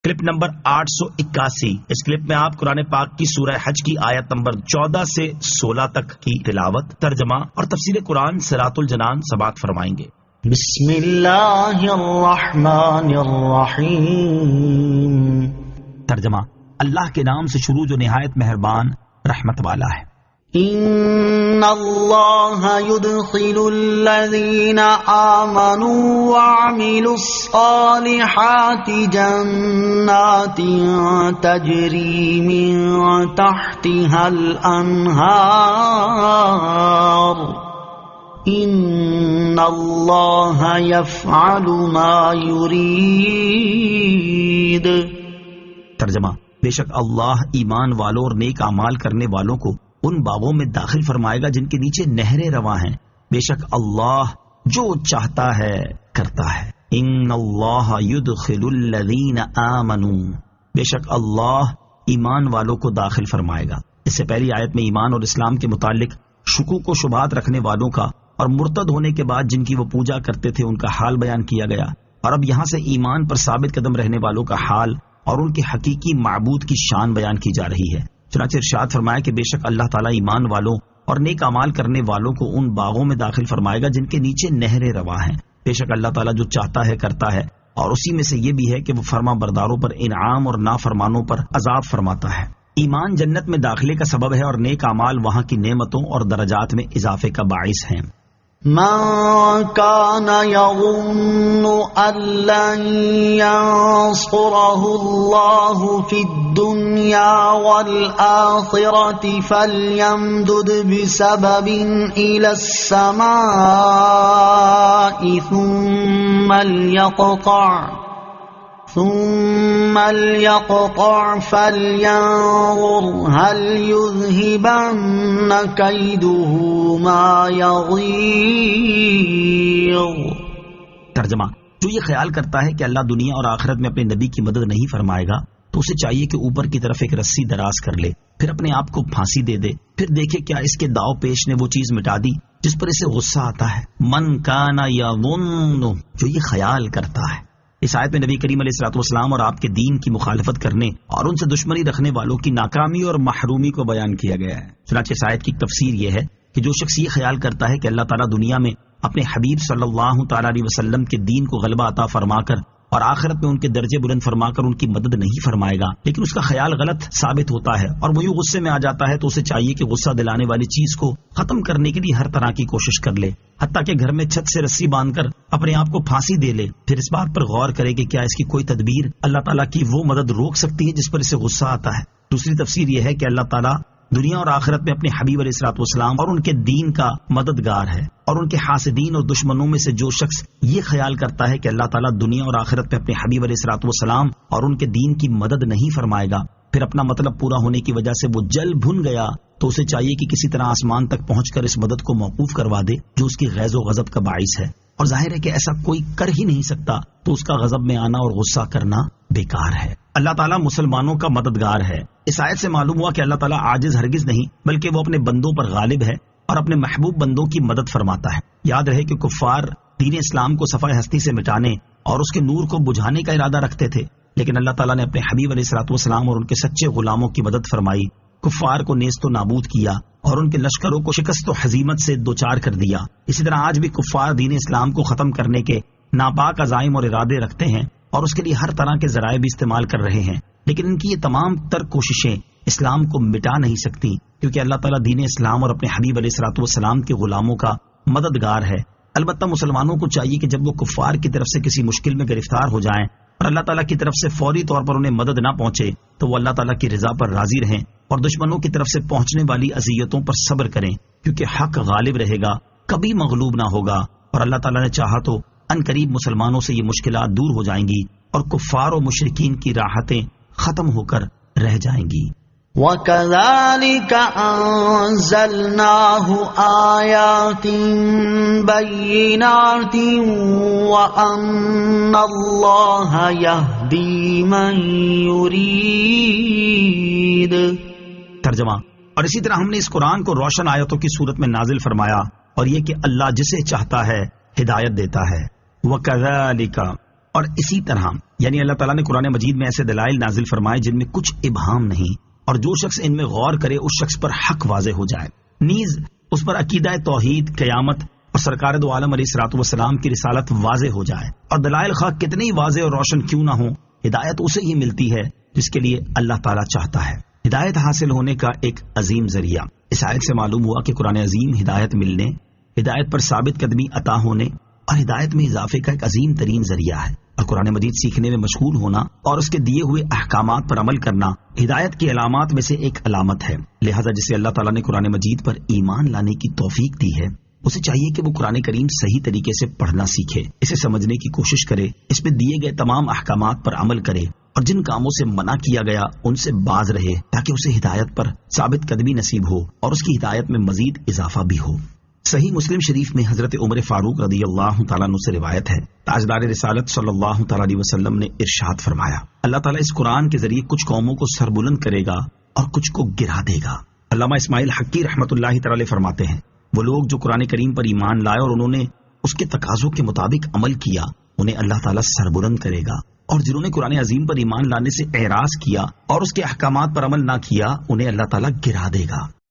Clip number 881۔ اس clip میں آپ قرآن پاک کی سورہ حج کی آیت نمبر 14 سے 16 تک کی تلاوت، ترجمہ اور تفسیر قرآن صراط الجنان سماعت فرمائیں گے۔ بسم اللہ الرحمن الرحیم۔ ترجمہ: اللہ کے نام سے شروع جو نہایت مہربان رحمت والا ہے۔ ان اللہ يدخل الذین آمنوا وعملوا الصالحات جنات تجری من تحتها الانہار ان اللہ یفعل ما یرید۔ ترجمہ: بے شک اللہ ایمان والوں اور نیک اعمال کرنے والوں کو ان باغوں میں داخل فرمائے گا جن کے نیچے نہریں رواں ہیں۔ بے شک اللہ جو چاہتا ہے کرتا ہے۔ ان اللہ یدخل الذین آمنوا، بے شک اللہ ایمان والوں کو داخل فرمائے گا۔ اس سے پہلی آیت میں ایمان اور اسلام کے متعلق شکوک و شبہات رکھنے والوں کا اور مرتد ہونے کے بعد جن کی وہ پوجا کرتے تھے ان کا حال بیان کیا گیا، اور اب یہاں سے ایمان پر ثابت قدم رہنے والوں کا حال اور ان کے حقیقی معبود کی شان بیان کی جا رہی ہے۔ چنانچہ ارشاد فرمایا کہ بے شک اللہ تعالیٰ ایمان والوں اور نیک اعمال کرنے والوں کو ان باغوں میں داخل فرمائے گا جن کے نیچے نہریں رواں ہیں۔ بے شک اللہ تعالیٰ جو چاہتا ہے کرتا ہے، اور اسی میں سے یہ بھی ہے کہ وہ فرما برداروں پر انعام اور نافرمانوں پر عذاب فرماتا ہے۔ ایمان جنت میں داخلے کا سبب ہے اور نیک اعمال وہاں کی نعمتوں اور درجات میں اضافے کا باعث ہیں۔ من كان يظن أن لن ينصره الله في الدنيا والآخرة فليمدد بسبب إلى السماء ثم ليقطع فلينظر هل يذهبن كيده ما يغيظ۔ ترجمہ: جو یہ خیال کرتا ہے کہ اللہ دنیا اور آخرت میں اپنے نبی کی مدد نہیں فرمائے گا تو اسے چاہیے کہ اوپر کی طرف ایک رسی دراز کر لے، پھر اپنے آپ کو پھانسی دے دے، پھر دیکھے کیا اس کے داؤ پیش نے وہ چیز مٹا دی جس پر اسے غصہ آتا ہے۔ من کان یظن، جو یہ خیال کرتا ہے۔ اس آیت میں نبی کریم علیہ الصلوۃ والسلام اور آپ کے دین کی مخالفت کرنے اور ان سے دشمنی رکھنے والوں کی ناکامی اور محرومی کو بیان کیا گیا ہے۔ چنانچہ اس آیت کی تفسیر یہ ہے کہ جو شخص یہ خیال کرتا ہے کہ اللہ تعالیٰ دنیا میں اپنے حبیب صلی اللہ تعالیٰ علیہ وسلم کے دین کو غلبہ عطا فرما کر اور آخرت میں ان کے درجے بلند فرما کر ان کی مدد نہیں فرمائے گا، لیکن اس کا خیال غلط ثابت ہوتا ہے اور وہ یوں غصے میں آ جاتا ہے، تو اسے چاہیے کہ غصہ دلانے والی چیز کو ختم کرنے کے لیے ہر طرح کی کوشش کر لے، حتیٰ کہ گھر میں چھت سے رسی باندھ کر اپنے آپ کو پھانسی دے لے، پھر اس بات پر غور کرے کہ کیا اس کی کوئی تدبیر اللہ تعالیٰ کی وہ مدد روک سکتی ہے جس پر اسے غصہ آتا ہے۔ دوسری تفسیر یہ ہے کہ اللہ تعالیٰ دنیا اور آخرت میں اپنے حبیب علیہ الصلوۃ والسلام اور ان کے دین کا مددگار ہے، اور ان کے حاسدین اور دشمنوں میں سے جو شخص یہ خیال کرتا ہے کہ اللہ تعالیٰ دنیا اور آخرت میں اپنے حبیب علیہ الصلوۃ والسلام اور ان کے دین کی مدد نہیں فرمائے گا، پھر اپنا مطلب پورا ہونے کی وجہ سے وہ جل بھن گیا، تو اسے چاہیے کہ کسی طرح آسمان تک پہنچ کر اس مدد کو موقوف کروا دے جو اس کی غیظ و غضب کا باعث ہے، اور ظاہر ہے کہ ایسا کوئی کر ہی نہیں سکتا، تو اس کا غضب میں آنا اور غصہ کرنا بیکار ہے۔ اللہ تعالیٰ مسلمانوں کا مددگار ہے۔ اس آیت سے معلوم ہوا کہ اللہ تعالیٰ عاجز ہرگز نہیں بلکہ وہ اپنے بندوں پر غالب ہے اور اپنے محبوب بندوں کی مدد فرماتا ہے۔ یاد رہے کہ کفار دین اسلام کو صفحہ ہستی سے مٹانے اور اس کے نور کو بجھانے کا ارادہ رکھتے تھے، لیکن اللہ تعالیٰ نے اپنے حبیب علیہ الصلوۃ والسلام اور ان کے سچے غلاموں کی مدد فرمائی، کفار کو نیست و نابود کیا اور ان کے لشکروں کو شکست و ہزیمت سے دوچار کر دیا۔ اسی طرح آج بھی کفار دین اسلام کو ختم کرنے کے ناپاک عزائم اور ارادے رکھتے ہیں اور اس کے لیے ہر طرح کے ذرائع بھی استعمال کر رہے ہیں، لیکن ان کی یہ تمام تر کوششیں اسلام کو مٹا نہیں سکتی، کیونکہ اللہ تعالیٰ دین اسلام اور اپنے حبیب علیہ الصلوۃ والسلام کے غلاموں کا مددگار ہے۔ البتہ مسلمانوں کو چاہیے کہ جب وہ کفار کی طرف سے کسی مشکل میں گرفتار ہو جائیں اور اللہ تعالیٰ کی طرف سے فوری طور پر انہیں مدد نہ پہنچے تو وہ اللہ تعالیٰ کی رضا پر راضی رہیں اور دشمنوں کی طرف سے پہنچنے والی اذیتوں پر صبر کریں، کیونکہ حق غالب رہے گا، کبھی مغلوب نہ ہوگا، اور اللہ تعالیٰ نے چاہا تو ان قریب مسلمانوں سے یہ مشکلات دور ہو جائیں گی اور کفار و مشرکین کی راحتیں ختم ہو کر رہ جائیں گی۔ وَكَذَلِكَ أَنزَلْنَاهُ آيَاتٍ بَيِّنَاتٍ وَأَنَّ اللَّهَ يَهْدِي مَن يُرِيدُ۔ ترجمہ: اور اسی طرح ہم نے اس قرآن کو روشن آیتوں کی صورت میں نازل فرمایا، اور یہ کہ اللہ جسے چاہتا ہے ہدایت دیتا ہے۔ وَكَذَلِكَ، اور اسی طرح یعنی اللہ تعالیٰ نے قرآن مجید میں ایسے دلائل نازل فرمائے جن میں کچھ ابہام نہیں، اور جو شخص ان میں غور کرے اس شخص پر حق واضح ہو جائے، نیز اس پر عقیدہ توحید، قیامت اور سرکار دو عالم علیہ الصلوۃ والسلام کی رسالت واضح ہو جائے، اور دلائل خواہ کتنے ہی واضح اور روشن کیوں نہ ہوں، ہدایت اسے ہی ملتی ہے جس کے لیے اللہ تعالیٰ چاہتا ہے۔ ہدایت حاصل ہونے کا ایک عظیم ذریعہ۔ اس آیت سے معلوم ہوا کہ قرآن عظیم ہدایت ملنے، ہدایت پر ثابت قدمی عطا ہونے اور ہدایت میں اضافے کا ایک عظیم ترین ذریعہ ہے، اور قرآن مجید سیکھنے میں مشغول ہونا اور اس کے دیے ہوئے احکامات پر عمل کرنا ہدایت کی علامات میں سے ایک علامت ہے۔ لہذا جسے اللہ تعالیٰ نے قرآن مجید پر ایمان لانے کی توفیق دی ہے، اسے چاہیے کہ وہ قرآن کریم صحیح طریقے سے پڑھنا سیکھے، اسے سمجھنے کی کوشش کرے، اس میں دیے گئے تمام احکامات پر عمل کرے، اور جن کاموں سے منع کیا گیا ان سے باز رہے، تاکہ اسے ہدایت پر ثابت قدمی نصیب ہو اور اس کی ہدایت میں مزید اضافہ بھی ہو۔ صحیح مسلم شریف میں حضرت عمر فاروق رضی اللہ تعالیٰ عنہ سے روایت ہے، تاجدار رسالت صلی اللہ تعالیٰ علیہ وسلم نے ارشاد فرمایا، اللہ تعالیٰ اس قرآن کے ذریعے کچھ قوموں کو سربلند کرے گا اور کچھ کو گرا دے گا۔ علامہ اسماعیل حقی رحمۃ اللہ تعالی فرماتے ہیں، وہ لوگ جو قرآن کریم پر ایمان لائے اور انہوں نے اس کے تقاضوں کے مطابق عمل کیا، انہیں اللہ تعالیٰ سربلند کرے گا، اور جنہوں نے قرآن عظیم پر ایمان لانے سے اعراض کیا اور اس کے احکامات پر عمل نہ کیا، انہیں اللہ تعالیٰ گرا دے گا۔